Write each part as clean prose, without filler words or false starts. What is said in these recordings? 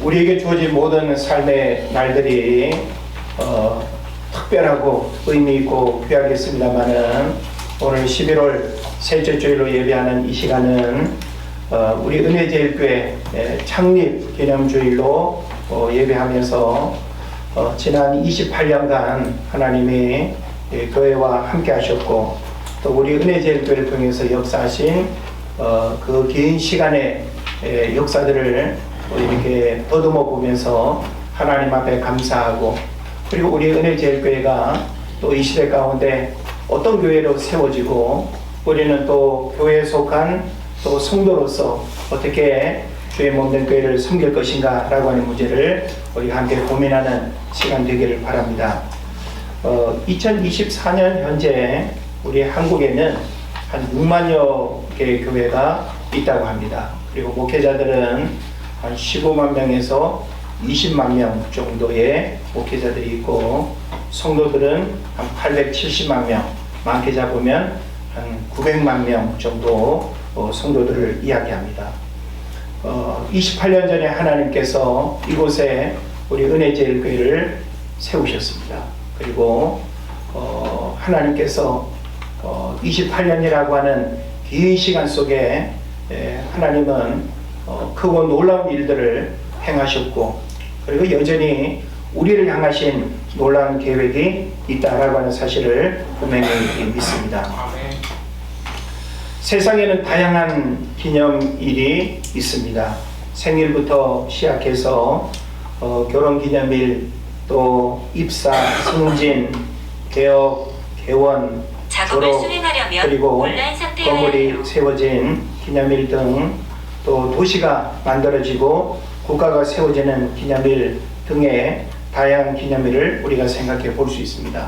우리에게 주어진 모든 삶의 날들이 특별하고 의미 있고 귀하겠습니다만은 오늘 11월 셋째 주일로 예배하는 이 시간은 우리 은혜제일교회 창립 기념주일로 예배하면서 지난 28년간 하나님이 교회와 함께 하셨고 또 우리 은혜제일교회를 통해서 역사하신 그 긴 시간의 역사들을 이렇게 더듬어 보면서 하나님 앞에 감사하고, 그리고 우리 은혜제일교회가 또 이 시대 가운데 어떤 교회로 세워지고 우리는 또 교회에 속한 또 성도로서 어떻게 주의 몸된 교회를 섬길 것인가 라고 하는 문제를 우리가 함께 고민하는 시간 되기를 바랍니다. 2024년 현재 우리 한국에는 한 6만여 개의 교회가 있다고 합니다. 그리고 목회자들은 한 15만 명에서 20만 명 정도의 목회자들이 있고, 성도들은 한 870만 명, 많게 잡으면 한 900만 명 정도 성도들을 이야기합니다. 28년 전에 하나님께서 이곳에 우리 은혜제일교회를 세우셨습니다. 그리고 하나님께서 28년이라고 하는 긴 시간 속에 하나님은 크고 놀라운 일들을 행하셨고, 그리고 여전히 우리를 향하신 놀라운 계획이 있다라고 하는 사실을 분명히 믿습니다. 세상에는 다양한 기념일이 있습니다. 생일부터 시작해서 결혼기념일, 또 입사, 승진, 개업, 개원, 졸업, 그리고 건물이 세워진 기념일 등, 또 도시가 만들어지고 국가가 세워지는 기념일 등의 다양한 기념일을 우리가 생각해 볼 수 있습니다.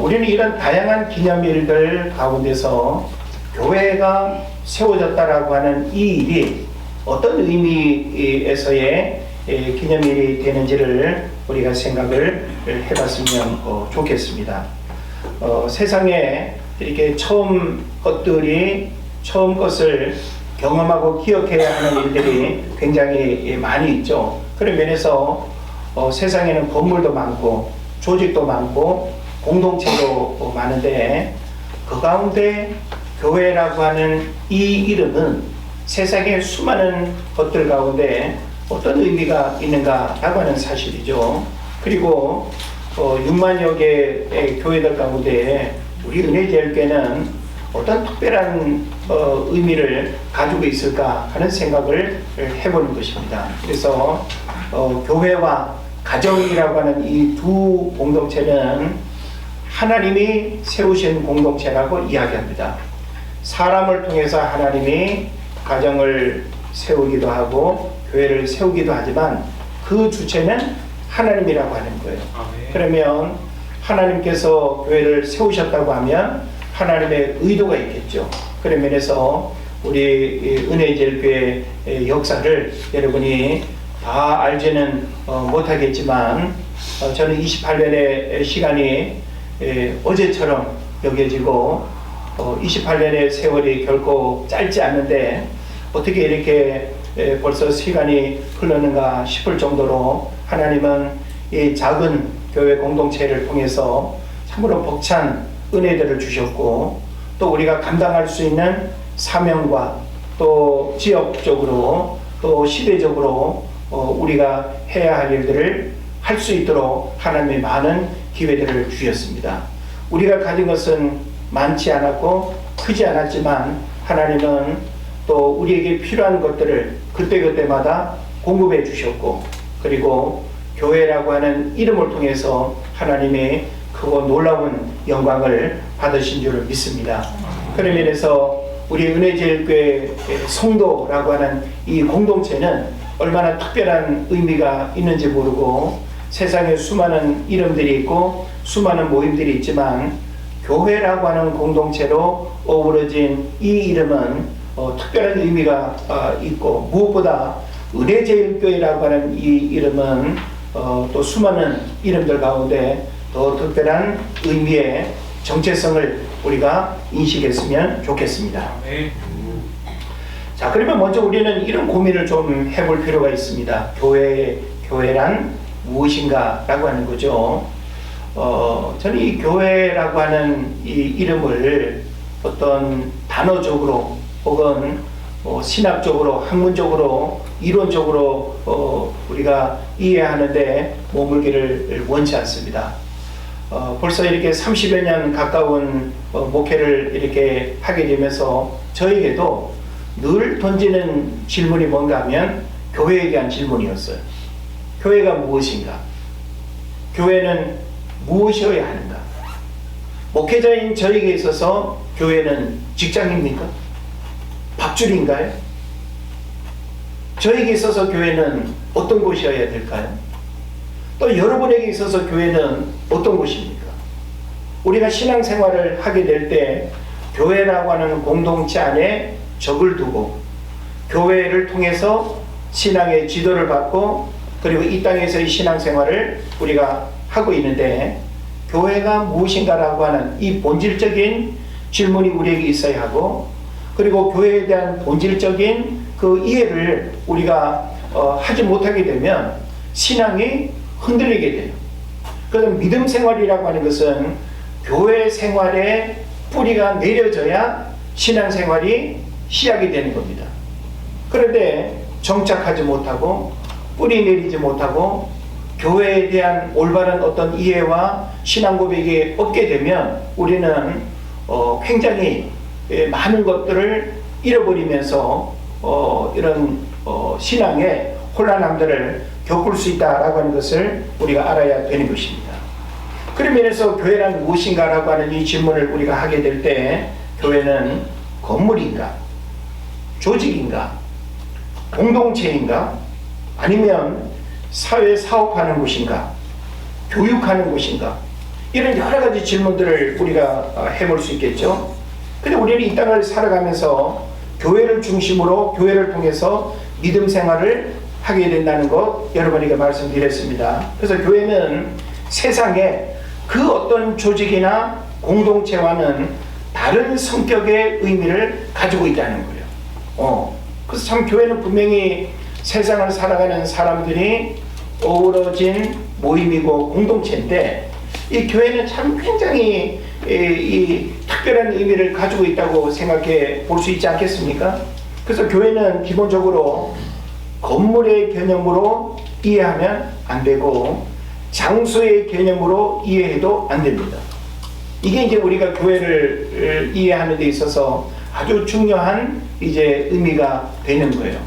우리는 이런 다양한 기념일들 가운데서 교회가 세워졌다라고 하는 이 일이 어떤 의미에서의 기념일이 되는지를 우리가 생각을 해봤으면 좋겠습니다. 세상에 이렇게 처음 것을 경험하고 기억해야 하는 일들이 굉장히 많이 있죠. 그런 면에서 세상에는 건물도 많고 조직도 많고 공동체도 많은데, 그 가운데 교회라고 하는 이 이름은 세상의 수많은 것들 가운데 어떤 의미가 있는가라고 하는 사실이죠. 그리고 6만여 개의 교회들 가운데 우리 은혜제일교회는 어떤 특별한 의미를 가지고 있을까 하는 생각을 해보는 것입니다. 그래서 교회와 가정이라고 하는 이 두 공동체는 하나님이 세우신 공동체라고 이야기합니다. 사람을 통해서 하나님이 가정을 세우기도 하고 교회를 세우기도 하지만 그 주체는 하나님이라고 하는 거예요. 그러면 하나님께서 교회를 세우셨다고 하면 하나님의 의도가 있겠죠. 그런 면에서 우리 은혜제일교회의 역사를 여러분이 다 알지는 못하겠지만, 저는 28년의 시간이 어제처럼 여겨지고 28년의 세월이 결코 짧지 않는데 어떻게 이렇게 벌써 시간이 흘렀는가 싶을 정도로 하나님은 이 작은 교회 공동체를 통해서 참으로 벅찬 은혜들을 주셨고, 또 우리가 감당할 수 있는 사명과 또 지역적으로 또 시대적으로 우리가 해야 할 일들을 할 수 있도록 하나님의 많은 기회들을 주셨습니다. 우리가 가진 것은 많지 않았고 크지 않았지만 하나님은 또 우리에게 필요한 것들을 그때그때마다 공급해 주셨고, 그리고 교회라고 하는 이름을 통해서 하나님의 크고 놀라운 영광을 받으신 줄을 믿습니다. 그런 면에서 우리 은혜제일교회 성도라고 하는 이 공동체는 얼마나 특별한 의미가 있는지 모르고, 세상에 수많은 이름들이 있고 수많은 모임들이 있지만 교회라고 하는 공동체로 어우러진 이 이름은 특별한 의미가 있고, 무엇보다 은혜제일교회라고 하는 이 이름은 또 수많은 이름들 가운데 더 특별한 의미의 정체성을 우리가 인식했으면 좋겠습니다. 자, 그러면 먼저 우리는 이런 고민을 좀 해볼 필요가 있습니다. 교회란 무엇인가 라고 하는 거죠. 저는 이 교회라고 하는 이 이름을 어떤 단어적으로 혹은 신학적으로, 학문적으로, 이론적으로 우리가 이해하는데 머물기를 원치 않습니다. 벌써 이렇게 30여 년 가까운 목회를 이렇게 하게 되면서 저에게도 늘 던지는 질문이 뭔가 하면 교회에 대한 질문이었어요. 교회가 무엇인가? 교회는 무엇이어야 하는가? 목회자인 저에게 있어서 교회는 직장입니까? 밥줄인가요? 저에게 있어서 교회는 어떤 곳이어야 될까요? 또 여러분에게 있어서 교회는 어떤 곳입니까? 우리가 신앙생활을 하게 될 때 교회라고 하는 공동체 안에 적을 두고 교회를 통해서 신앙의 지도를 받고 그리고 이 땅에서의 신앙생활을 우리가 하고 있는데 교회가 무엇인가라고 하는 이 본질적인 질문이 우리에게 있어야 하고 그리고 교회에 대한 본질적인 그 이해를 우리가 하지 못하게 되면 신앙이 흔들리게 돼요. 그래서 믿음 생활이라고 하는 것은 교회 생활에 뿌리가 내려져야 신앙 생활이 시작이 되는 겁니다. 그런데 정착하지 못하고 뿌리 내리지 못하고 교회에 대한 올바른 어떤 이해와 신앙 고백이 없게 되면 우리는 굉장히 많은 것들을 잃어버리면서 이런 신앙의 혼란함들을 겪을 수 있다라고 하는 것을 우리가 알아야 되는 것입니다. 그런 면에서 교회란 무엇인가라고 하는 이 질문을 우리가 하게 될 때 교회는 건물인가? 조직인가? 공동체인가? 아니면 사회 사업하는 곳인가? 교육하는 곳인가? 이런 여러 가지 질문들을 우리가 해볼 수 있겠죠. 근데 우리는 이 땅을 살아가면서 교회를 중심으로 교회를 통해서 믿음 생활을 하게 된다는 것 여러분에게 말씀드렸습니다. 그래서 교회는 세상에 그 어떤 조직이나 공동체와는 다른 성격의 의미를 가지고 있다는 거예요. 그래서 참 교회는 분명히 세상을 살아가는 사람들이 어우러진 모임이고 공동체인데 이 교회는 참 굉장히 이 특별한 의미를 가지고 있다고 생각해 볼 수 있지 않겠습니까? 그래서 교회는 기본적으로 건물의 개념으로 이해하면 안 되고 장소의 개념으로 이해해도 안 됩니다. 이게 이제 우리가 교회를 이해하는 데 있어서 아주 중요한 이제 의미가 되는 거예요.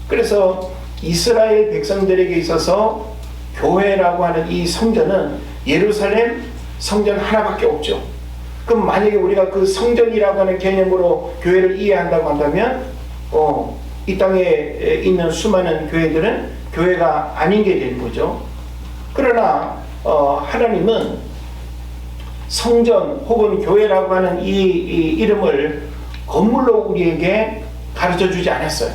그래서 이스라엘 백성들에게 있어서 교회라고 하는 이 성전은 예루살렘 성전 하나밖에 없죠. 그럼 만약에 우리가 그 성전이라고 하는 개념으로 교회를 이해한다고 한다면 이 땅에 있는 수많은 교회들은 교회가 아닌 게 되는 거죠. 그러나 하나님은 성전 혹은 교회라고 하는 이 이름을 건물로 우리에게 가르쳐 주지 않았어요.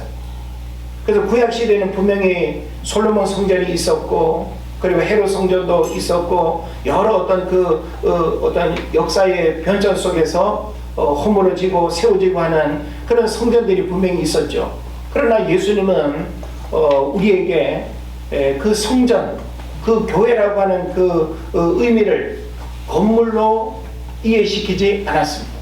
그래서 구약시대에는 분명히 솔로몬 성전이 있었고 그리고 헤롯 성전도 있었고 여러 어떤 어떤 역사의 변천 속에서 허물어지고 세워지고 하는 그런 성전들이 분명히 있었죠. 그러나 예수님은 우리에게 그 성전, 그 교회라고 하는 그 의미를 건물로 이해시키지 않았습니다.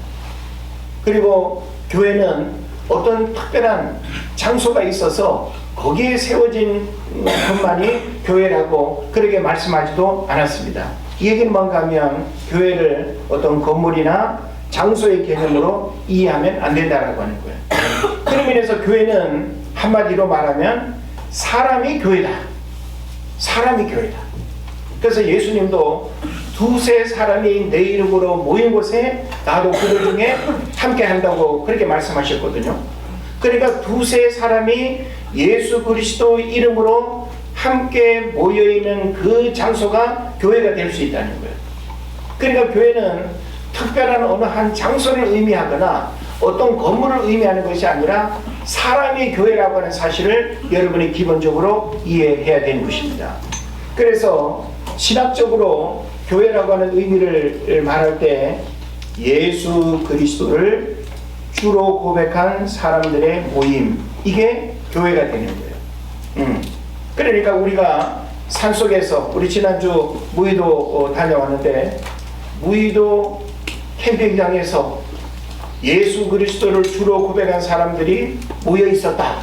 그리고 교회는 어떤 특별한 장소가 있어서 거기에 세워진 것만이 교회라고 그렇게 말씀하지도 않았습니다. 이 얘기는 뭔가 하면 교회를 어떤 건물이나 장소의 개념으로 이해하면 안 된다라고 하는 거예요. 그런 면에서 교회는 한마디로 말하면 사람이 교회다. 사람이 교회다. 그래서 예수님도 두세 사람이 내 이름으로 모인 곳에 나도 그들 중에 함께 한다고 그렇게 말씀하셨거든요. 그러니까 두세 사람이 예수 그리스도 이름으로 함께 모여있는 그 장소가 교회가 될 수 있다는 거예요. 그러니까 교회는 특별한 어느 한 장소를 의미하거나 어떤 건물을 의미하는 것이 아니라 사람이 교회라고 하는 사실을 여러분이 기본적으로 이해해야 되는 것입니다. 그래서 신학적으로 교회라고 하는 의미를 말할 때 예수 그리스도를 주로 고백한 사람들의 모임, 이게 교회가 되는 거예요. 그러니까 우리가 산속에서, 우리 지난주 무의도 다녀왔는데, 무의도 캠핑장에서 예수 그리스도를 주로 고백한 사람들이 모여 있었다.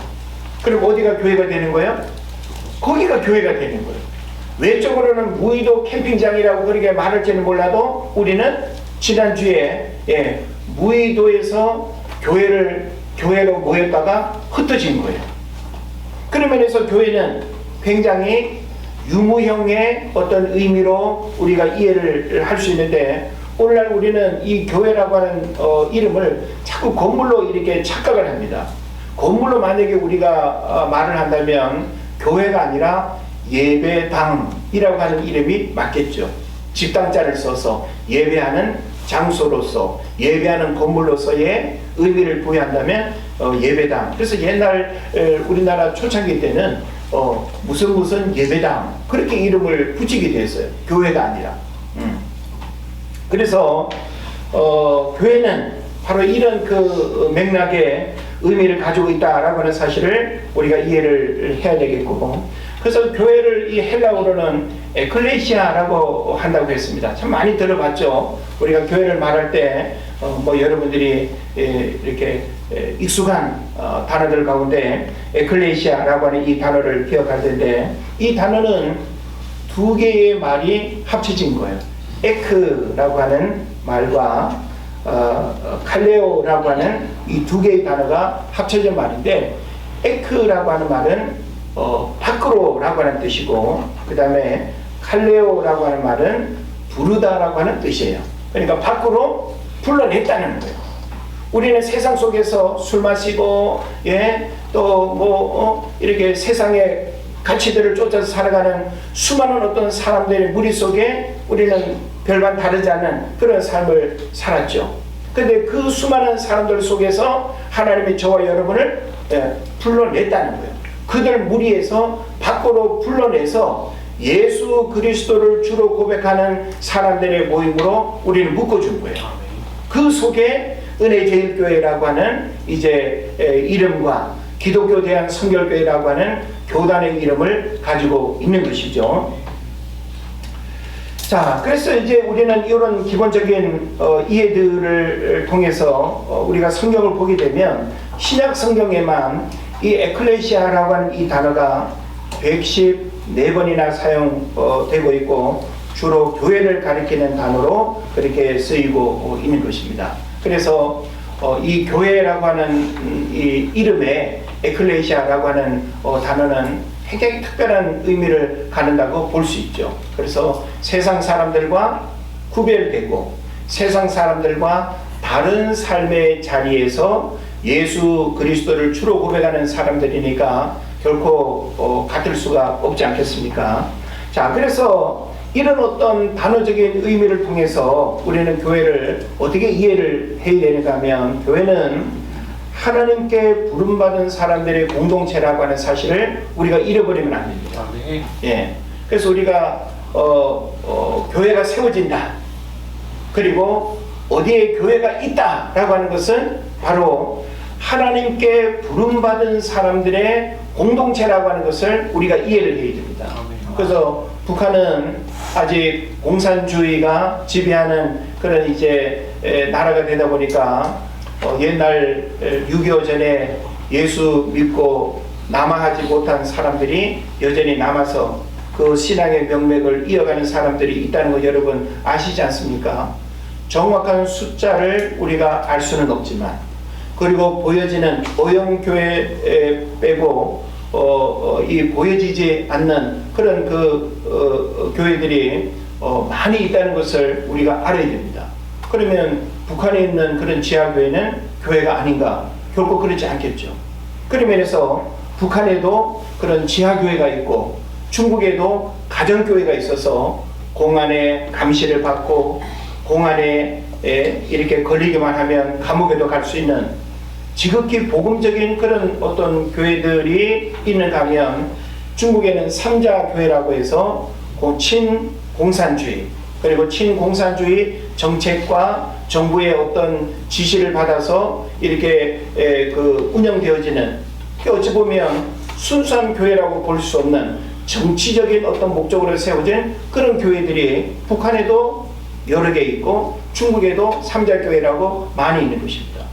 그럼 어디가 교회가 되는 거예요? 거기가 교회가 되는 거예요. 외적으로는 무의도 캠핑장이라고 그렇게 말할지는 몰라도 우리는 지난주에 무의도에서 교회로 모였다가 흩어진 거예요. 그런 면에서 교회는 굉장히 유무형의 어떤 의미로 우리가 이해를 할 수 있는데, 오늘날 우리는 이 교회라고 하는 이름을 자꾸 건물로 이렇게 착각을 합니다. 건물로 만약에 우리가 말을 한다면 교회가 아니라 예배당이라고 하는 이름이 맞겠죠. 집당자를 써서 예배하는 장소로서, 예배하는 건물로서의 의미를 부여한다면 예배당. 그래서 옛날 우리나라 초창기 때는 무슨 예배당 그렇게 이름을 붙이게 됐어요. 교회가 아니라. 그래서 교회는 바로 이런 그 맥락의 의미를 가지고 있다라고 하는 사실을 우리가 이해를 해야 되겠고, 그래서 교회를 이 헬라어로는 에클레시아라고 한다고 했습니다. 참 많이 들어봤죠. 우리가 교회를 말할 때 여러분들이 이렇게 익숙한 단어들 가운데 에클레시아라고 하는 이 단어를 기억할 텐데, 이 단어는 두 개의 말이 합쳐진 거예요. 에크라고 하는 말과 칼레오라고 하는 이 두 개의 단어가 합쳐진 말인데, 에크라고 하는 말은 밖으로라고 하는 뜻이고, 그 다음에 칼레오라고 하는 말은 부르다라고 하는 뜻이에요. 그러니까 밖으로 불러냈다는 거예요. 우리는 세상 속에서 술 마시고, 이렇게 세상의 가치들을 쫓아서 살아가는 수많은 어떤 사람들의 무리 속에 우리는 별반 다르지 않은 그런 삶을 살았죠. 근데 그 수많은 사람들 속에서 하나님이 저와 여러분을 불러냈다는 거예요. 그들 무리에서 밖으로 불러내서 예수 그리스도를 주로 고백하는 사람들의 모임으로 우리는 묶어준 거예요. 그 속에 은혜제일교회라고 하는 이제 이름과 기독교 대한 성결교회라고 하는 교단의 이름을 가지고 있는 것이죠. 자, 그래서 이제 우리는 이런 기본적인 이해들을 통해서 우리가 성경을 보게 되면 신약 성경에만 이 에클레시아라고 하는 이 단어가 114번이나 사용되고 있고, 주로 교회를 가리키는 단어로 그렇게 쓰이고 있는 것입니다. 그래서 이 교회라고 하는 이 이름에 에클레시아라고 하는 단어는 굉장히 특별한 의미를 갖는다고 볼 수 있죠. 그래서 세상 사람들과 구별되고 세상 사람들과 다른 삶의 자리에서 예수 그리스도를 주로 고백하는 사람들이니까 결코 같을 수가 없지 않겠습니까? 자, 그래서 이런 어떤 단어적인 의미를 통해서 우리는 교회를 어떻게 이해를 해야 되는가 하면, 교회는 하나님께 부름받은 사람들의 공동체라고 하는 사실을 우리가 잃어버리면 안 됩니다. 예. 그래서 우리가 교회가 세워진다, 그리고 어디에 교회가 있다라고 하는 것은 바로 하나님께 부름받은 사람들의 공동체라고 하는 것을 우리가 이해를 해야 됩니다. 그래서 북한은 아직 공산주의가 지배하는 그런 이제 나라가 되다 보니까 옛날 6.25 전에 예수 믿고 남아하지 못한 사람들이 여전히 남아서 그 신앙의 명맥을 이어가는 사람들이 있다는 거 여러분 아시지 않습니까? 정확한 숫자를 우리가 알 수는 없지만, 그리고 보여지는 오형교회 빼고 이 보여지지 않는 그런 교회들이 많이 있다는 것을 우리가 알아야 됩니다. 그러면 북한에 있는 그런 지하교회는 교회가 아닌가? 결코 그렇지 않겠죠. 그런 면에서 북한에도 그런 지하교회가 있고 중국에도 가정교회가 있어서 공안에 감시를 받고 공안에 이렇게 걸리기만 하면 감옥에도 갈 수 있는 지극히 복음적인 그런 어떤 교회들이 있는가 하면, 중국에는 삼자교회라고 해서 친공산주의, 그리고 친공산주의 정책과 정부의 어떤 지시를 받아서 이렇게 운영되어지는, 어찌 보면 순수한 교회라고 볼 수 없는 정치적인 어떤 목적으로 세워진 그런 교회들이 북한에도 여러 개 있고 중국에도 삼자교회라고 많이 있는 것입니다.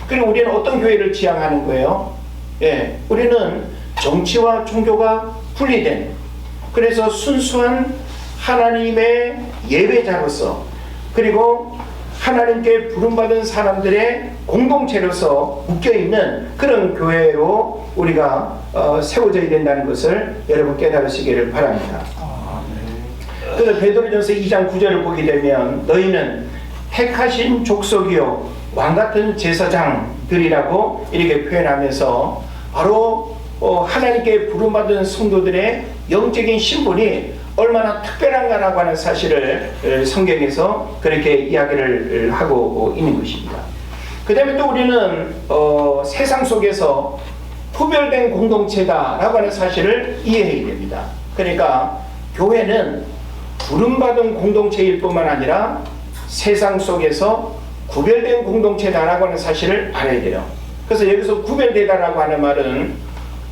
그리고 우리는 어떤 교회를 지향하는 거예요? 우리는 정치와 종교가 분리된, 그래서 순수한 하나님의 예배자로서, 그리고 하나님께 부름받은 사람들의 공동체로서 묶여있는 그런 교회로 우리가 세워져야 된다는 것을 여러분 깨달으시기를 바랍니다. 그래서 베드로전서 2장 9절을 보게 되면 너희는 택하신 족속이요 왕같은 제사장들이라고 이렇게 표현하면서 바로 하나님께 부름받은 성도들의 영적인 신분이 얼마나 특별한가라고 하는 사실을 성경에서 그렇게 이야기를 하고 있는 것입니다. 그 다음에 또 우리는 세상 속에서 구별된 공동체다라고 하는 사실을 이해해야 됩니다. 그러니까 교회는 부름받은 공동체일 뿐만 아니라 세상 속에서 구별된 공동체다라고 하는 사실을 알아야 돼요. 그래서 여기서 구별되다라고 하는 말은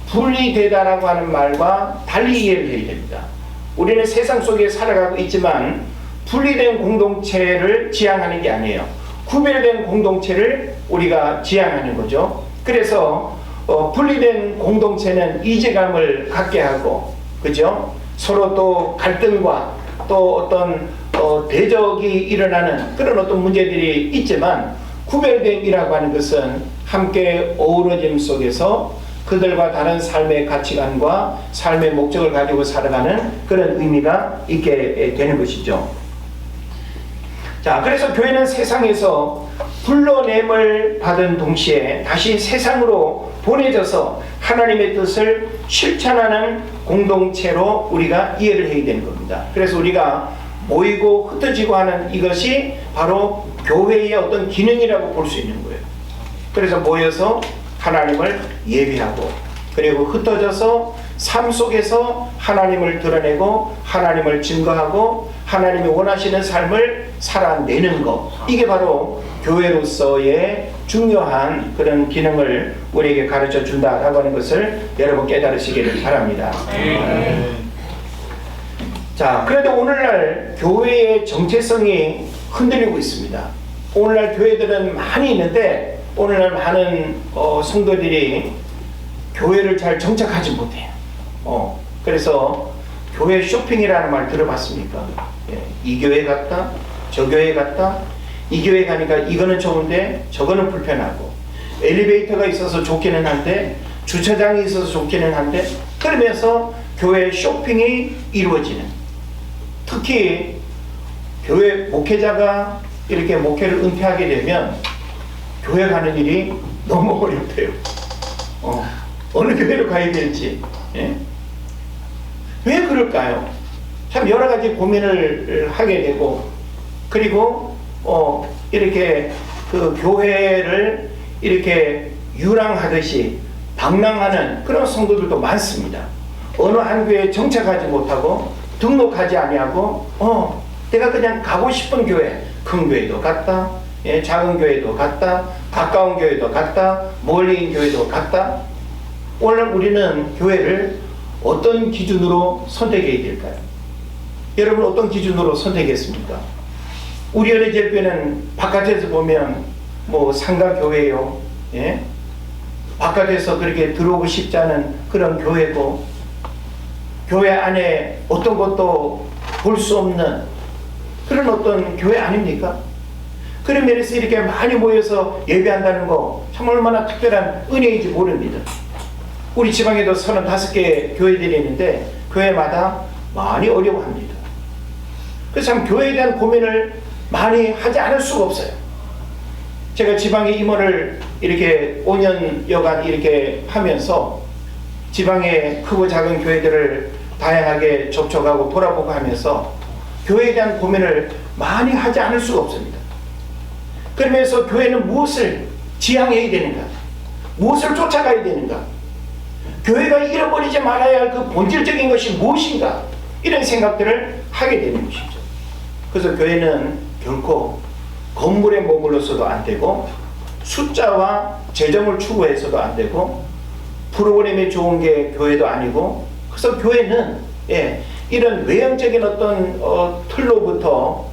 분리되다라고 하는 말과 달리 이해를 해야 됩니다. 우리는 세상 속에 살아가고 있지만 분리된 공동체를 지향하는 게 아니에요. 구별된 공동체를 우리가 지향하는 거죠. 그래서 분리된 공동체는 이제감을 갖게 하고, 그죠? 서로 또 갈등과 또 어떤 대적이 일어나는 그런 어떤 문제들이 있지만, 구별됨이라고 하는 것은 함께 어우러짐 속에서 그들과 다른 삶의 가치관과 삶의 목적을 가지고 살아가는 그런 의미가 있게 되는 것이죠. 자, 그래서 교회는 세상에서 불러냄을 받은 동시에 다시 세상으로 보내져서 하나님의 뜻을 실천하는 공동체로 우리가 이해를 해야 되는 겁니다. 그래서 우리가 모이고 흩어지고 하는 이것이 바로 교회의 어떤 기능이라고 볼 수 있는 거예요. 그래서 모여서 하나님을 예배하고, 그리고 흩어져서 삶 속에서 하나님을 드러내고 하나님을 증거하고 하나님이 원하시는 삶을 살아내는 것, 이게 바로 교회로서의 중요한 그런 기능을 우리에게 가르쳐 준다라고 하는 것을 여러분 깨달으시기를 바랍니다. 자, 그래도 오늘날 교회의 정체성이 흔들리고 있습니다. 오늘날 교회들은 많이 있는데 오늘날 많은 성도들이 교회를 잘 정착하지 못해요. 그래서 교회 쇼핑이라는 말 들어봤습니까? 이 교회 갔다, 저 교회 갔다, 이 교회 가니까 이거는 좋은데 저거는 불편하고, 엘리베이터가 있어서 좋기는 한데 주차장이 있어서 좋기는 한데, 그러면서 교회 쇼핑이 이루어지는, 특히 교회 목회자가 이렇게 목회를 은퇴하게 되면 교회 가는 일이 너무 어렵대요. 어느 교회로 가야 될지. 왜 그럴까요? 참 여러 가지 고민을 하게 되고, 그리고 이렇게 그 교회를 이렇게 유랑하듯이 방랑하는 그런 성도들도 많습니다. 어느 한 교회에 정착하지 못하고 등록하지 아니하고 내가 그냥 가고 싶은 교회, 큰 교회도 갔다, 작은 교회도 갔다, 가까운 교회도 갔다, 멀리 있는 교회도 갔다. 오늘 우리는 교회를 어떤 기준으로 선택해야 될까요? 여러분 어떤 기준으로 선택했습니까? 우리 은혜제일교회는 바깥에서 보면 뭐 상가교회요, 바깥에서 그렇게 들어오고 싶지 않은 그런 교회고, 교회 안에 어떤 것도 볼 수 없는 그런 어떤 교회 아닙니까? 그런 면에서 이렇게 많이 모여서 예배한다는 거 참 얼마나 특별한 은혜인지 모릅니다. 우리 지방에도 35개 교회들이 있는데 교회마다 많이 어려워합니다. 그래서 참 교회에 대한 고민을 많이 하지 않을 수가 없어요. 제가 지방에 임원을 이렇게 5년여간 이렇게 하면서 지방의 크고 작은 교회들을 다양하게 접촉하고 돌아보고 하면서 교회에 대한 고민을 많이 하지 않을 수가 없습니다. 그러면서 교회는 무엇을 지향해야 되는가? 무엇을 쫓아가야 되는가? 교회가 잃어버리지 말아야 할 그 본질적인 것이 무엇인가? 이런 생각들을 하게 되는 것이죠. 그래서 교회는 결코 건물에 머물러서도 안 되고 숫자와 재정을 추구해서도 안 되고 프로그램이 좋은 게 교회도 아니고, 그래서 교회는 이런 외형적인 어떤 틀로부터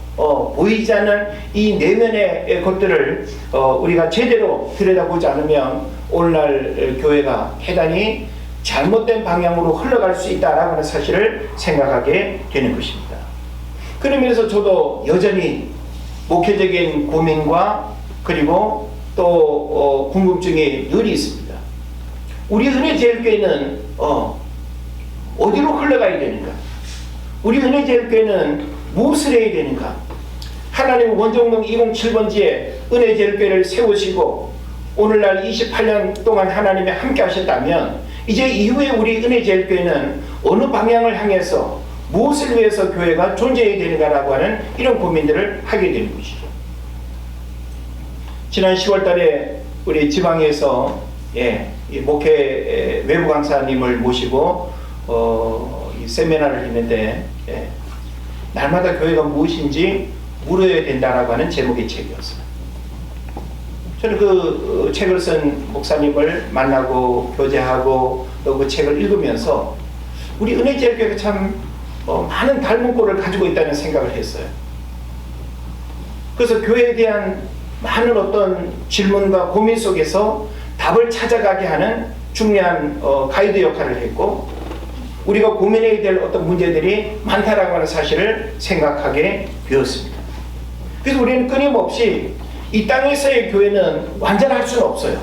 보이지 않는 이 내면의 것들을 우리가 제대로 들여다보지 않으면 오늘날 교회가 대단히 잘못된 방향으로 흘러갈 수 있다라고 하는 사실을 생각하게 되는 것입니다. 그런 면에서 저도 여전히 목회적인 고민과 그리고 또 궁금증이 늘 있습니다. 우리 은혜제일교회는 어디로 흘러가야 되는가? 우리 은혜제일교회는 무엇을 해야 되는가? 하나님 원정동 207번지에 은혜제일교회를 세우시고 오늘날 28년 동안 하나님이 함께 하셨다면 이제 이후에 우리 은혜제일교회는 어느 방향을 향해서 무엇을 위해서 교회가 존재해야 되는가라고 하는 이런 고민들을 하게 되는 것이죠. 지난 10월 달에 우리 지방에서 이 목회 외부 강사님을 모시고 이 세미나를 했는데 날마다 교회가 무엇인지 물어야 된다라고 하는 제목의 책이었어요. 저는 그 책을 쓴 목사님을 만나고 교제하고 또 그 책을 읽으면서 우리 은혜제일교회가 참 많은 닮은 꼴을 가지고 있다는 생각을 했어요. 그래서 교회에 대한 많은 어떤 질문과 고민 속에서 답을 찾아가게 하는 중요한 가이드 역할을 했고, 우리가 고민해야 될 어떤 문제들이 많다라고 하는 사실을 생각하게 되었습니다. 그래서 우리는 끊임없이 이 땅에서의 교회는 완전할 수는 없어요.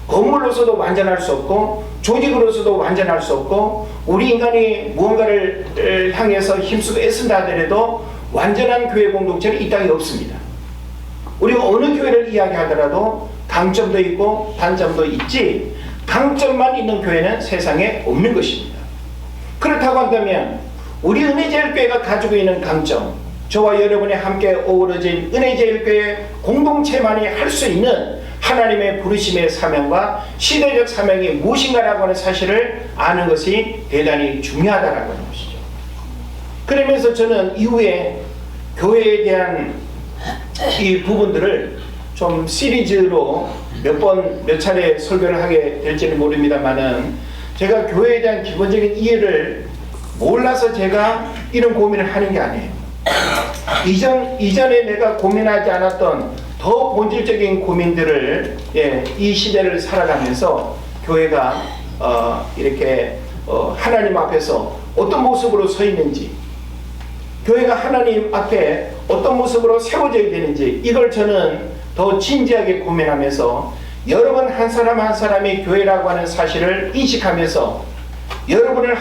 건물로서도 완전할 수 없고 조직으로서도 완전할 수 없고 우리 인간이 무언가를 향해서 힘쓰고 애쓴다 하더라도 완전한 교회 공동체는 이 땅에 없습니다. 우리가 어느 교회를 이야기하더라도 강점도 있고 단점도 있지 강점만 있는 교회는 세상에 없는 것입니다. 그렇다고 한다면 우리 은혜제일교회가 가지고 있는 강점, 저와 여러분이 함께 어우러진 은혜제일교회 공동체만이 할 수 있는 하나님의 부르심의 사명과 시대적 사명이 무엇인가라고 하는 사실을 아는 것이 대단히 중요하다고 하는 것이죠. 그러면서 저는 이후에 교회에 대한 이 부분들을 좀 시리즈로 몇 차례 설교를 하게 될지는 모릅니다만은 제가 교회에 대한 기본적인 이해를 몰라서 제가 이런 고민을 하는 게 아니에요. 이전에 내가 고민하지 않았던 더 본질적인 고민들을 이 시대를 살아가면서 교회가 이렇게 하나님 앞에서 어떤 모습으로 서 있는지, 교회가 하나님 앞에 어떤 모습으로 세워져야 되는지, 이걸 저는 더 진지하게 고민하면서 여러분 한 사람 한 사람이 교회라고 하는 사실을 인식하면서 여러분을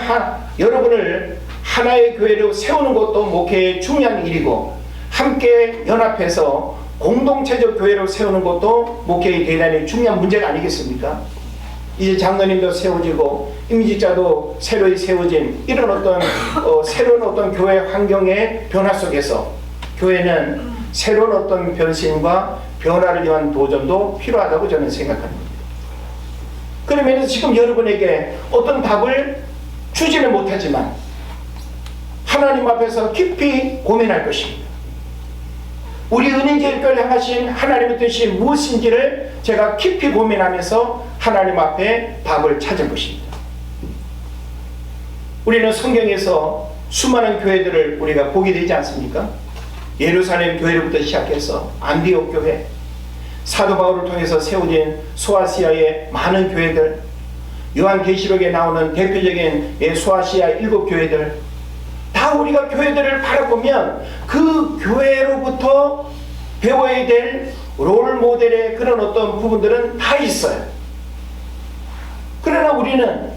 하나의 교회로 세우는 것도 목회의 중요한 일이고, 함께 연합해서 공동체적 교회로 세우는 것도 목회의 대단히 중요한 문제가 아니겠습니까? 이제 장로님도 세워지고 임직자도 새로이 세워진 이런 어떤 새로운 어떤 교회 환경의 변화 속에서 교회는 새로운 어떤 변신과 변화를 위한 도전도 필요하다고 저는 생각합니다. 그러면 지금 여러분에게 어떤 답을 주지는 못하지만 하나님 앞에서 깊이 고민할 것입니다. 우리 은혜제일교회를 향하신 하나님의 뜻이 무엇인지를 제가 깊이 고민하면서 하나님 앞에 답을 찾은 것입니다. 우리는 성경에서 수많은 교회들을 우리가 보게 되지 않습니까? 예루살렘 교회로부터 시작해서 안디옥 교회, 사도 바울을 통해서 세워진 소아시아의 많은 교회들, 요한계시록에 나오는 대표적인 소아시아 7교회들, 다 우리가 교회들을 바라보면 그 교회로부터 배워야 될 롤 모델의 그런 어떤 부분들은 다 있어요. 그러나 우리는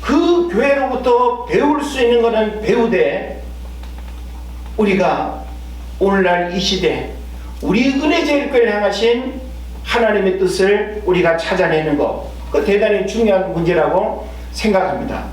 그 교회로부터 배울 수 있는 것은 배우되, 우리가 오늘날 이 시대 우리 은혜제일교회를 향하신 하나님의 뜻을 우리가 찾아내는 것, 그 대단히 중요한 문제라고 생각합니다.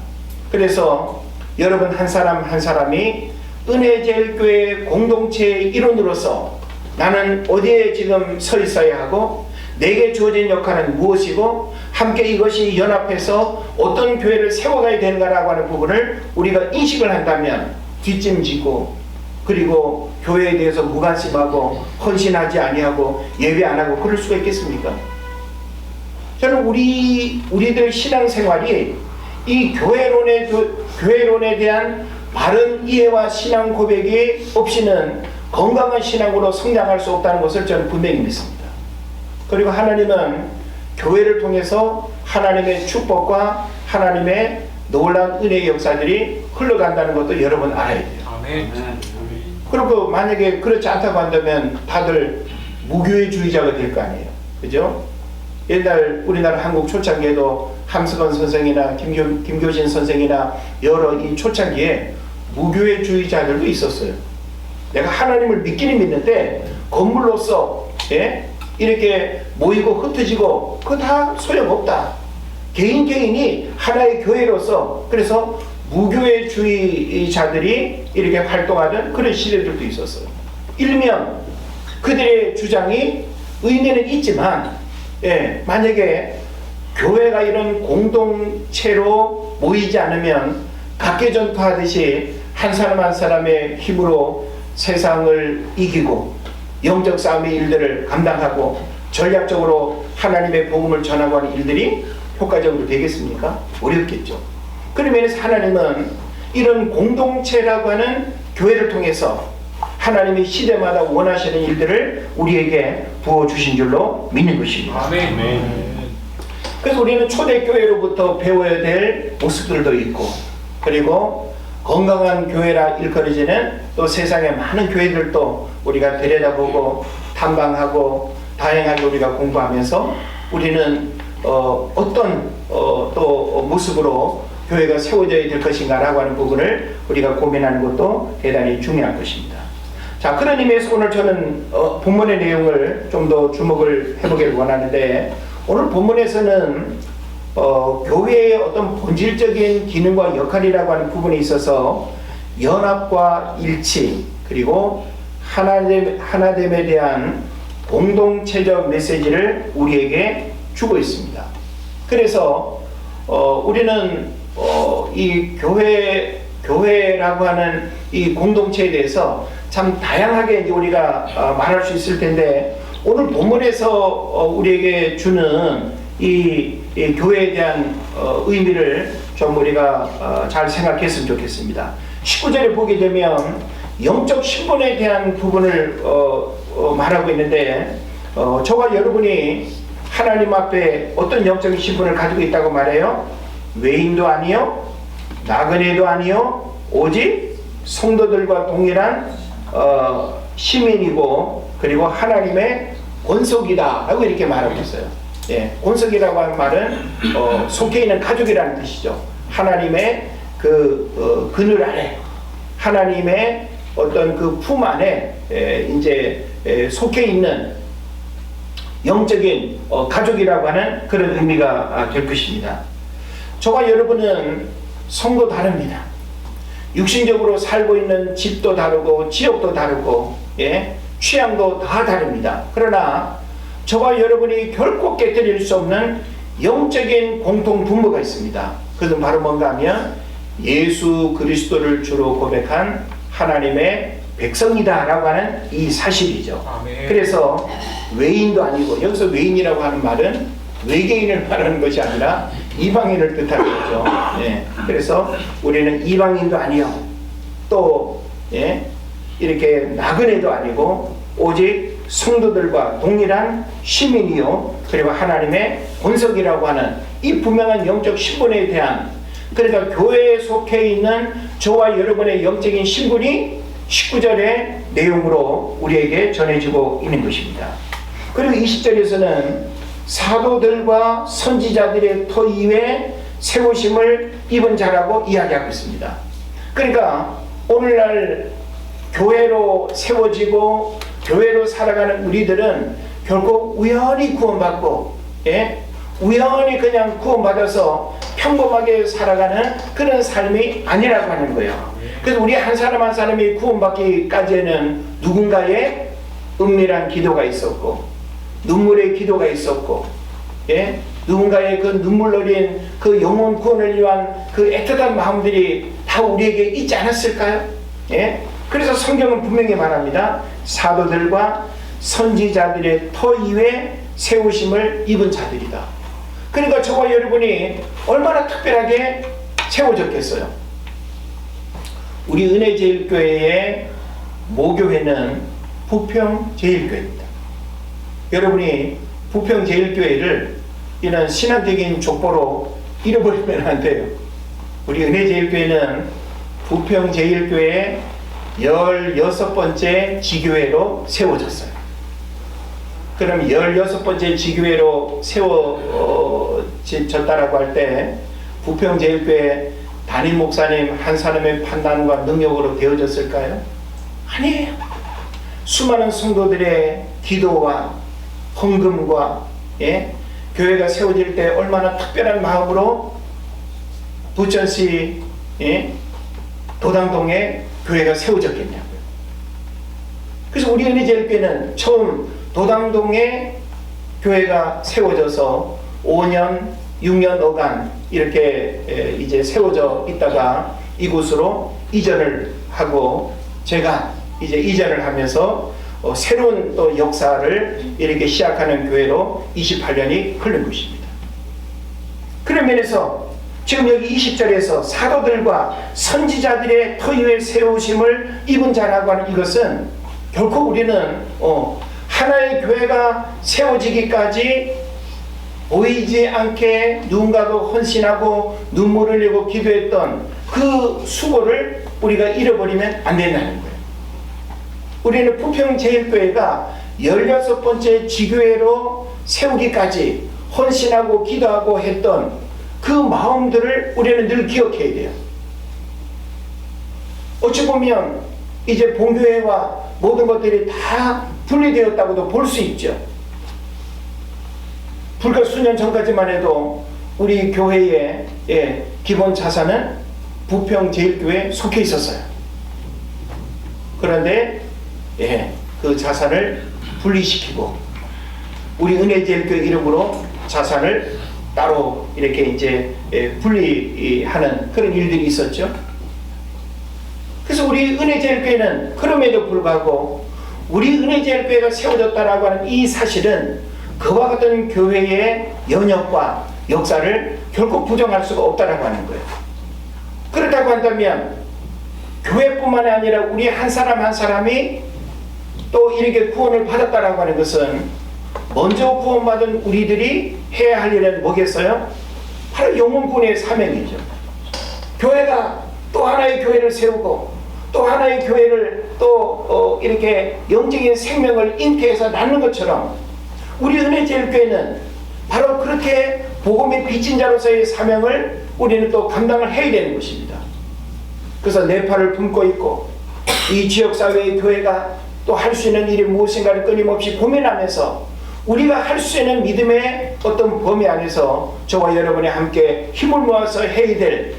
그래서 여러분 한 사람 한 사람이 은혜제일교회 공동체의 일원으로서 나는 어디에 지금 서 있어야 하고 내게 주어진 역할은 무엇이고 함께 이것이 연합해서 어떤 교회를 세워가야 되는가라고 하는 부분을 우리가 인식을 한다면 뒷짐지고 그리고 교회에 대해서 무관심하고 헌신하지 아니하고 예배 안 하고 그럴 수가 있겠습니까? 저는 우리들의 신앙생활이 이 교회론에 대한 바른 이해와 신앙 고백이 없이는 건강한 신앙으로 성장할 수 없다는 것을 저는 분명히 믿습니다. 그리고 하나님은 교회를 통해서 하나님의 축복과 하나님의 놀라운 은혜의 역사들이 흘러간다는 것도 여러분 알아야 돼요. 아멘. 그리고 만약에 그렇지 않다고 한다면 다들 무교회주의자가 될 거 아니에요. 그죠? 옛날 우리나라 한국 초창기에도 함석원 선생이나 김교진 선생이나 여러 이 초창기에 무교회주의자들도 있었어요. 내가 하나님을 믿기는 믿는데 건물로서 이렇게 모이고 흩어지고 그거 다 소용없다. 개인이 하나의 교회로서 그래서 무교회주의자들이 이렇게 활동하던 그런 시대들도 있었어요. 일면 그들의 주장이 의미는 있지만 만약에 교회가 이런 공동체로 모이지 않으면 각계전투하듯이 한 사람 한 사람의 힘으로 세상을 이기고 영적 싸움의 일들을 감당하고 전략적으로 하나님의 복음을 전하고 하는 일들이 효과적으로 되겠습니까? 어렵겠죠. 그러면 하나님은 이런 공동체라고 하는 교회를 통해서 하나님이 시대마다 원하시는 일들을 우리에게 부어주신 줄로 믿는 것입니다. 아멘. 그래서 우리는 초대교회로부터 배워야 될 모습들도 있고, 그리고 건강한 교회라 일컬어지는 또 세상의 많은 교회들도 우리가 들여다보고 탐방하고 다양하게 우리가 공부하면서 우리는 어떤 또 모습으로 교회가 세워져야 될 것인가라고 하는 부분을 우리가 고민하는 것도 대단히 중요한 것입니다. 자, 그런 의미에서 오늘 저는 본문의 내용을 좀 더 주목을 해보길 원하는데, 오늘 본문에서는 교회의 어떤 본질적인 기능과 역할이라고 하는 부분에 있어서 연합과 일치, 그리고 하나됨에 대한 공동체적 메시지를 우리에게 주고 있습니다. 그래서 우리는 이 교회라고 하는 이 공동체에 대해서 참 다양하게 이제 우리가 말할 수 있을 텐데, 오늘 본문에서 우리에게 주는 이 교회에 대한 의미를 좀 우리가 잘 생각했으면 좋겠습니다. 19절에 보게 되면 영적 신분에 대한 부분을 말하고 있는데, 저와 여러분이 하나님 앞에 어떤 영적인 신분을 가지고 있다고 말해요? 외인도 아니요, 나그네도 아니요, 오직 성도들과 동일한 시민이고, 그리고 하나님의 권속이다 라고 이렇게 말하고 있어요. 권속이라고 하는 말은 속해 있는 가족이라는 뜻이죠. 하나님의 그 그늘 아래, 하나님의 어떤 그 품 안에 이제 속해 있는 영적인 가족이라고 하는 그런 의미가 될 것입니다. 저와 여러분은 성도 다릅니다. 육신적으로 살고 있는 집도 다르고 지역도 다르고 취향도 다 다릅니다. 그러나 저와 여러분이 결코 깨뜨릴 수 없는 영적인 공통 분모가 있습니다. 그것은 바로 뭔가 하면 예수 그리스도를 주로 고백한 하나님의 백성이다 라고 하는 이 사실이죠. 아멘. 그래서 외인도 아니고, 여기서 외인이라고 하는 말은 외계인을 말하는 것이 아니라 이방인을 뜻하는 거죠. 그래서 우리는 이방인도 아니요, 또 이렇게 나그네도 아니고 오직 성도들과 동일한 시민이요, 그리고 하나님의 권속이라고 하는 이 분명한 영적 신분에 대한, 그러니까 교회에 속해 있는 저와 여러분의 영적인 신분이 19절의 내용으로 우리에게 전해지고 있는 것입니다. 그리고 20절에서는 사도들과 선지자들의 터 이외에 세우심을 입은 자라고 이야기하고 있습니다. 그러니까 오늘날 교회로 세워지고 교회로 살아가는 우리들은 결국 우연히 구원받고 우연히 그냥 구원받아서 평범하게 살아가는 그런 삶이 아니라고 하는 거예요. 그래서 우리 한 사람 한 사람이 구원받기까지는 누군가의 은밀한 기도가 있었고, 눈물의 기도가 있었고, 누군가의 그 눈물 어린 그 영혼 구원을 위한 그 애틋한 마음들이 다 우리에게 있지 않았을까요? 그래서 성경은 분명히 말합니다. 사도들과 선지자들의 터 위에 세우심을 입은 자들이다. 그러니까 저와 여러분이 얼마나 특별하게 세워졌겠어요. 우리 은혜제일교회의 모교회는 부평제일교회입니다. 여러분이 부평제일교회를 이런 신앙적인 족보로 잃어버리면 안 돼요. 우리 은혜제일교회는 부평제일교회 16번째 지교회로 세워졌어요. 그럼 16번째 지교회로 세워졌다라고 할 때 부평제일교회 담임 목사님 한 사람의 판단과 능력으로 되어졌을까요? 아니에요. 수많은 성도들의 기도와 헌금과 교회가 세워질 때 얼마나 특별한 마음으로 부천시 도당동에 교회가 세워졌겠냐고요. 그래서 우리 은혜제일교회는 처음 도당동에 교회가 세워져서 5년, 6년 어간 이렇게 이제 세워져 있다가 이곳으로 이전을 하고 제가 이제 이전을 하면서 새로운 또 역사를 이렇게 시작하는 교회로 28년이 흐른 것입니다. 그런 면에서 지금 여기 20절에서 사도들과 선지자들의 터 위에 세우심을 입은 자라고 하는 이것은 결코 우리는 하나의 교회가 세워지기까지 보이지 않게 누군가도 헌신하고 눈물을 흘리고 기도했던 그 수고를 우리가 잃어버리면 안 된다는 거예요. 우리는 부평제일교회가 16번째 지교회로 세우기까지 헌신하고 기도하고 했던 그 마음들을 우리는 늘 기억해야 돼요. 어찌 보면 이제 본교회와 모든 것들이 다 분리되었다고도 볼 수 있죠. 불과 수년 전까지만 해도 우리 교회의 기본 자산은 부평제일교회에 속해 있었어요. 그런데 그 자산을 분리시키고 우리 은혜제일교회 이름으로 자산을 따로 이렇게 이제 분리하는 그런 일들이 있었죠. 그래서 우리 은혜제일교회는 그럼에도 불구하고 우리 은혜제일교회가 세워졌다라고 하는 이 사실은 그와 같은 교회의 연역과 역사를 결코 부정할 수가 없다라고 하는 거예요. 그렇다고 한다면 교회뿐만 아니라 우리 한 사람 한 사람이 또 이렇게 구원을 받았다라고 하는 것은 먼저 구원받은 우리들이 해야 할 일은 뭐겠어요? 바로 영혼구원의 사명이죠. 교회가 또 하나의 교회를 세우고 또 하나의 교회를 또 이렇게 영적인 생명을 잉태해서 낳는 것처럼 우리 은혜제일교회는 바로 그렇게 복음의 빚진 자로서의 사명을 우리는 또 감당을 해야 되는 것입니다. 그래서 뇌파를 품고 있고 이 지역사회의 교회가 또 할 수 있는 일이 무엇인가를 끊임없이 고민하면서 우리가 할 수 있는 믿음의 어떤 범위 안에서 저와 여러분이 함께 힘을 모아서 해야 될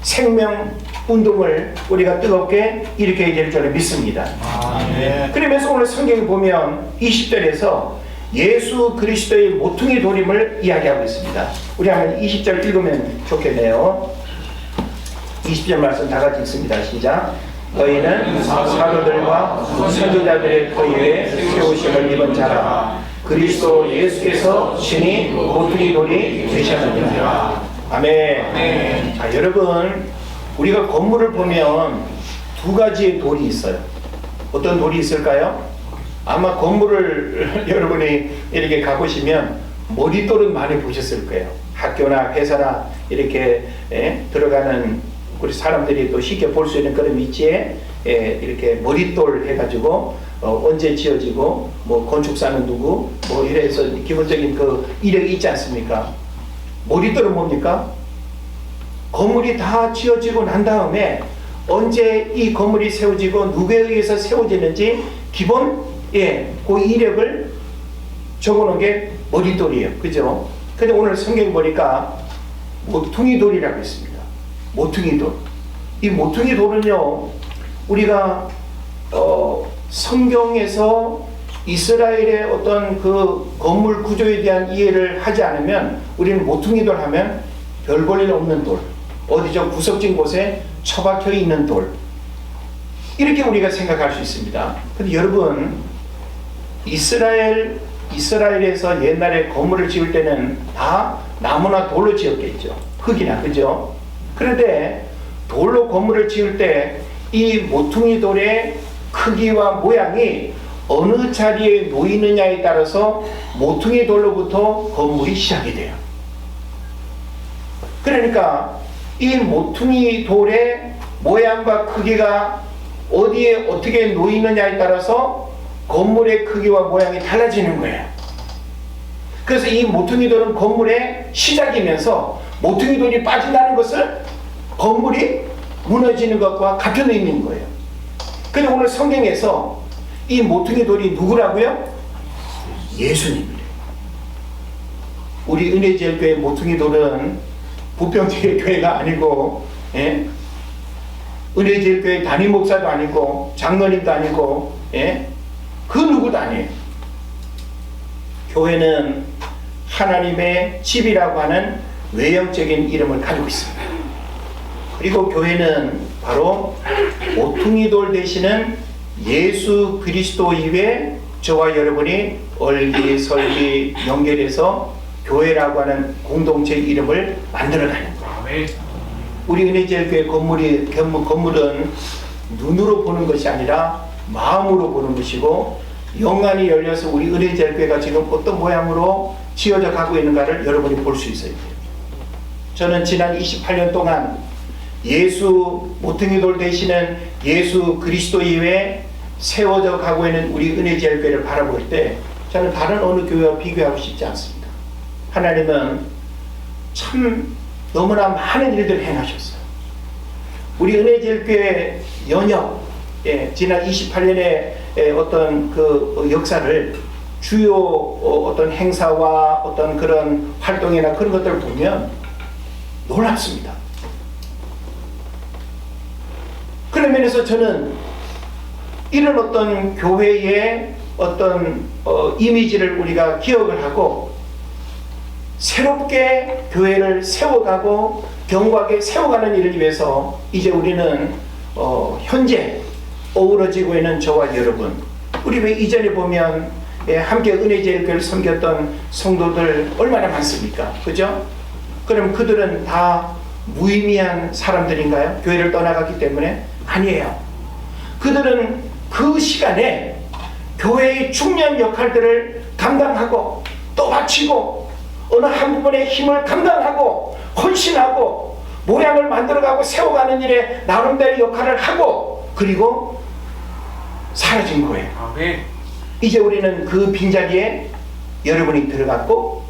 생명 운동을 우리가 뜨겁게 일으켜야 될 줄을 믿습니다. 네. 그러면서 오늘 성경에 보면 20절에서 예수 그리스도의 모퉁이 돌임을 이야기하고 있습니다. 우리 한번 20절 읽으면 좋겠네요. 20절 말씀 다 같이 읽습니다. 시작. 너희는 사도들과 선지자들의 터 위에 세우심을 입은 자라. 그리스도 예수께서 신이 모퉁이 돌이 되셨느니라. 아멘. 자, 여러분, 우리가 건물을 보면 두 가지의 돌이 있어요. 어떤 돌이 있을까요? 아마 건물을 여러분이 이렇게 가보시면 머릿돌은 많이 보셨을 거예요. 학교나 회사나 이렇게 들어가는 우리 사람들이 또 쉽게 볼 수 있는 그런 위치에 이렇게 머릿돌 해가지고 언제 지어지고 뭐 건축사는 누구 뭐 이래서 기본적인 그 이력이 있지 않습니까? 머릿돌은 뭡니까? 건물이 다 지어지고 난 다음에 언제 이 건물이 세워지고 누구에 의해서 세워지는지 기본 그 이력을 적어놓은 게 머릿돌이에요. 그죠? 근데 오늘 성경 보니까 모퉁이돌이라고 있습니다. 모퉁이돌. 이 모퉁이돌은요, 우리가 성경에서 이스라엘의 어떤 그 건물 구조에 대한 이해를 하지 않으면 우리는 모퉁이돌 하면 별 볼 일 없는 돌, 어디 좀 구석진 곳에 처박혀 있는 돌, 이렇게 우리가 생각할 수 있습니다. 근데 여러분, 이스라엘에서 옛날에 건물을 지을 때는 다 나무나 돌로 지었겠죠. 흙이나, 그죠? 그런데 돌로 건물을 지을 때 이 모퉁이 돌의 크기와 모양이 어느 자리에 놓이느냐에 따라서 모퉁이 돌로부터 건물이 시작이 돼요. 그러니까 이 모퉁이 돌의 모양과 크기가 어디에 어떻게 놓이느냐에 따라서 건물의 크기와 모양이 달라지는 거예요. 그래서 이 모퉁이 돌은 건물의 시작이면서 모퉁이 돌이 빠진다는 것은 건물이 무너지는 것과 같은 의미인 거예요. 근데 오늘 성경에서 이 모퉁이 돌이 누구라고요? 예수님이래요. 우리 은혜제일교회 모퉁이 돌은 부평제일 교회가 아니고, 예? 은혜제일교회 담임 목사도 아니고, 장로님도 아니고, 예? 그 누구도 아니에요. 교회는 하나님의 집이라고 하는 외형적인 이름을 가지고 있습니다. 그리고 교회는 바로 모퉁이 돌 되시는 예수 그리스도 이외에 저와 여러분이 얼기설기 연결해서 교회라고 하는 공동체 이름을 만들어가는 거예요. 우리 은혜제일교회 건물은 눈으로 보는 것이 아니라 마음으로 보는 것이고, 영안이 열려서 우리 은혜제일교회가 지금 어떤 모양으로 지어져 가고 있는가를 여러분이 볼 수 있어야 돼요. 저는 지난 28년 동안 예수 모퉁이 돌 되시는 예수 그리스도 이외에 세워져 가고 있는 우리 은혜제일교회를 바라볼 때 저는 다른 어느 교회와 비교하고 싶지 않습니다. 하나님은 참 너무나 많은 일들을 행하셨어요. 우리 은혜제일교회 연역, 지난 28년의 어떤 그 역사를 주요 어떤 행사와 어떤 그런 활동이나 그런 것들을 보면 놀랍습니다. 그런 면에서 저는 이런 어떤 교회의 어떤 이미지를 우리가 기억을 하고 새롭게 교회를 세워가고 견고하게 세워가는 일을 위해서 이제 우리는 현재 어우러지고 있는 저와 여러분, 우리 왜 이전에 보면 함께 은혜제일교회를 섬겼던 성도들 얼마나 많습니까? 그죠? 그럼 그들은 다 무의미한 사람들인가요? 교회를 떠나갔기 때문에? 아니에요. 그들은 그 시간에 교회의 중요한 역할들을 감당하고 또 바치고 어느 한 부분의 힘을 감당하고 헌신하고 모양을 만들어가고 세워가는 일에 나름대로 역할을 하고 그리고 사라진 거예요. 아멘. 이제 우리는 그 빈자리에 여러분이 들어갔고,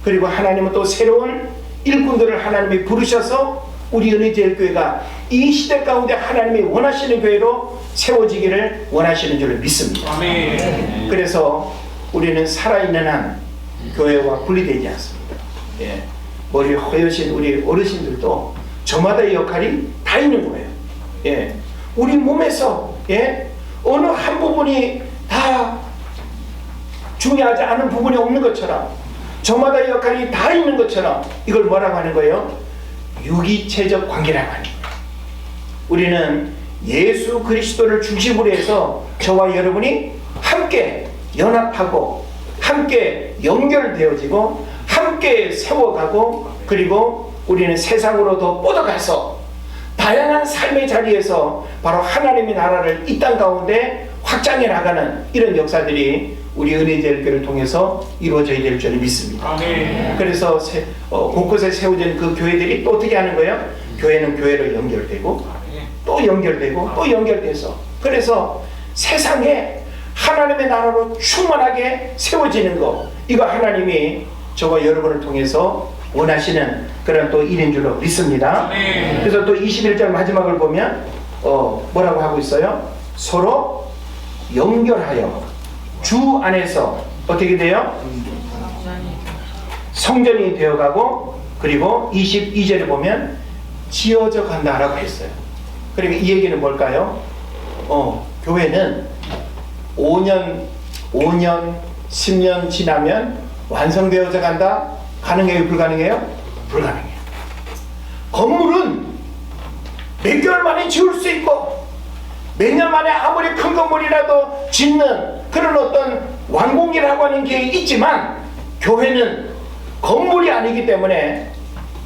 그리고 하나님은 또 새로운 일꾼들을 하나님이 부르셔서 우리 은혜제일교회가 이 시대 가운데 하나님이 원하시는 교회로 세워지기를 원하시는 줄을 믿습니다. 아멘. 그래서 우리는 살아있는 한 교회와 분리되지 않습니다. 예. 머리 허여신 우리 어르신들도 저마다의 역할이 다 있는 거예요. 예. 우리 몸에서 어느 한 부분이 다 중요하지 않은 부분이 없는 것처럼, 저마다의 역할이 다 있는 것처럼, 이걸 뭐라고 하는 거예요? 유기체적 관계라고 하는 거예요. 우리는 예수 그리스도를 중심으로 해서 저와 여러분이 함께 연합하고 함께 연결되어지고 함께 세워가고, 그리고 우리는 세상으로 더 뻗어가서 다양한 삶의 자리에서 바로 하나님의 나라를 이 땅 가운데 확장해 나가는 이런 역사들이 우리 은혜제일교회를 통해서 이루어져야 될 줄 믿습니다. 아멘. 그래서 곳곳에 세워진 그 교회들이 또 어떻게 하는 거예요? 교회는 교회로 연결되고 또 연결되고 또 연결돼서, 그래서 세상에 하나님의 나라로 충만하게 세워지는 것, 이거 하나님이 저와 여러분을 통해서 원하시는 그런 또 일인 줄로 믿습니다. 아멘. 그래서 또 21절 마지막을 보면 뭐라고 하고 있어요? 서로 연결하여 주 안에서 어떻게 돼요? 성전이 되어가고, 그리고 22절에 보면 지어져 간다라고 했어요. 그러니까 이 얘기는 뭘까요? 교회는 5년, 10년 지나면 완성되어져 간다? 가능해요? 불가능해요? 불가능해요. 건물은 몇 개월 만에 지을 수 있고 몇 년 만에 아무리 큰 건물이라도 짓는 그런 어떤 완공이라고 하는 게 있지만, 교회는 건물이 아니기 때문에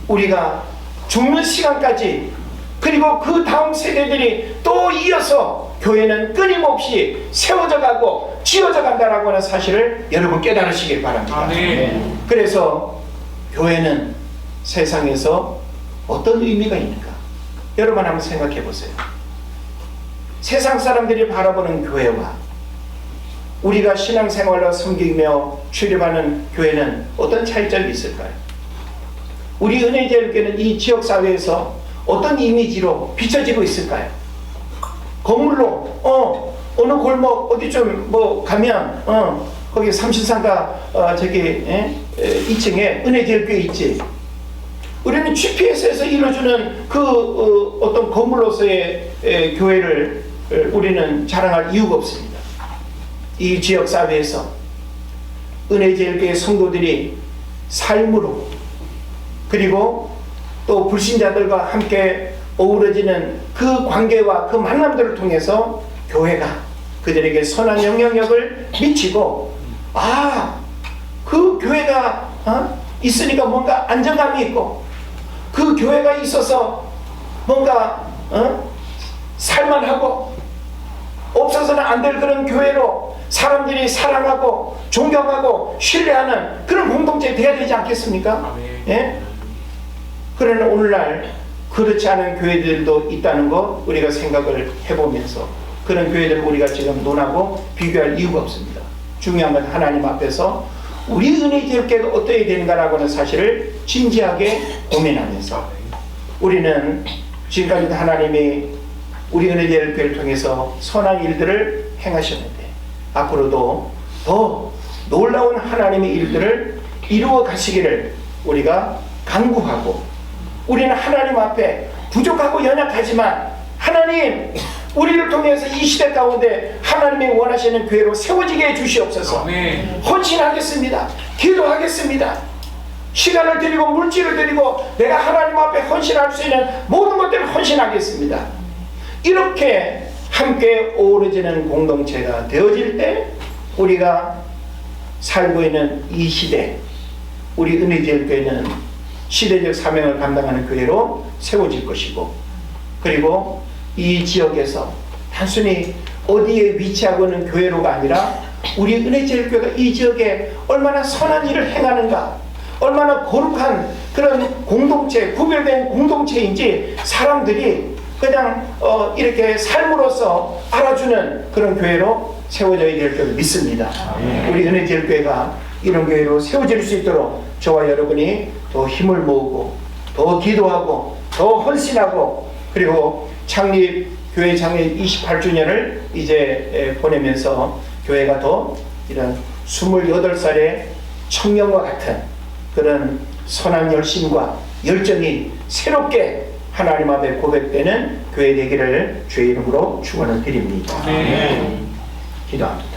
우리가 죽는 시간까지, 그리고 그 다음 세대들이 또 이어서 교회는 끊임없이 세워져 가고 지어져 간다라고 하는 사실을 여러분 깨달으시길 바랍니다. 그래서 교회는 세상에서 어떤 의미가 있는가? 여러분 한번 생각해 보세요. 세상 사람들이 바라보는 교회와 우리가 신앙생활로 섬기며 출입하는 교회는 어떤 차이점이 있을까요? 우리 은혜제일교회는 이 지역사회에서 어떤 이미지로 비춰지고 있을까요? 건물로 어느 골목 어디 좀 뭐 가면 거기 삼신상가 저기 2층에 은혜제일교회 있지. 우리는 GPS에서 이루어주는 그 어떤 건물로서의 교회를 우리는 자랑할 이유가 없습니다. 이 지역사회에서 은혜제일교회 성도들이 삶으로, 그리고 또 불신자들과 함께 어우러지는 그 관계와 그 만남들을 통해서 교회가 그들에게 선한 영향력을 미치고, 그 교회가 있으니까 뭔가 안정감이 있고, 그 교회가 있어서 뭔가 살만하고, 없어서는 안 될 그런 교회로 사람들이 사랑하고 존경하고 신뢰하는 그런 공동체 되어야 되지 않겠습니까? 예? 그러나 오늘날 그렇지 않은 교회들도 있다는 거 우리가 생각을 해보면서, 그런 교회들을 우리가 지금 논하고 비교할 이유가 없습니다. 중요한 건 하나님 앞에서 우리 은혜제일교회가 어떠해야 되는가라고 하는 사실을 진지하게 고민하면서, 우리는 지금까지도 하나님이 우리 은혜제일교회를 통해서 선한 일들을 행하셨는데, 앞으로도 더 놀라운 하나님의 일들을 이루어 가시기를 우리가 간구하고, 우리는 하나님 앞에 부족하고 연약하지만 하나님, 우리를 통해서 이 시대 가운데 하나님이 원하시는 교회로 세워지게 해 주시옵소서. 헌신하겠습니다. 기도하겠습니다. 시간을 드리고 물질을 드리고 내가 하나님 앞에 헌신할 수 있는 모든 것들을 헌신하겠습니다. 이렇게 함께 어우러지는 공동체가 되어질 때 우리가 살고 있는 이 시대, 우리 은혜제일교회는 시대적 사명을 감당하는 교회로 세워질 것이고, 그리고 이 지역에서 단순히 어디에 위치하고 있는 교회로가 아니라 우리 은혜제일교회가 이 지역에 얼마나 선한 일을 행하는가, 얼마나 거룩한 그런 공동체, 구별된 공동체인지 사람들이 그냥 이렇게 삶으로서 알아주는 그런 교회로 세워져야 될 줄 믿습니다. 우리 은혜제일교회가 이런 교회로 세워질 수 있도록 저와 여러분이 더 힘을 모으고 더 기도하고 더 헌신하고, 그리고 교회 창립 28주년을 이제 보내면서 교회가 더 이런 28살의 청년과 같은 그런 선한 열심과 열정이 새롭게 하나님 앞에 고백되는 교회 되기를 주의 이름으로 축원을 드립니다. 기도합니다.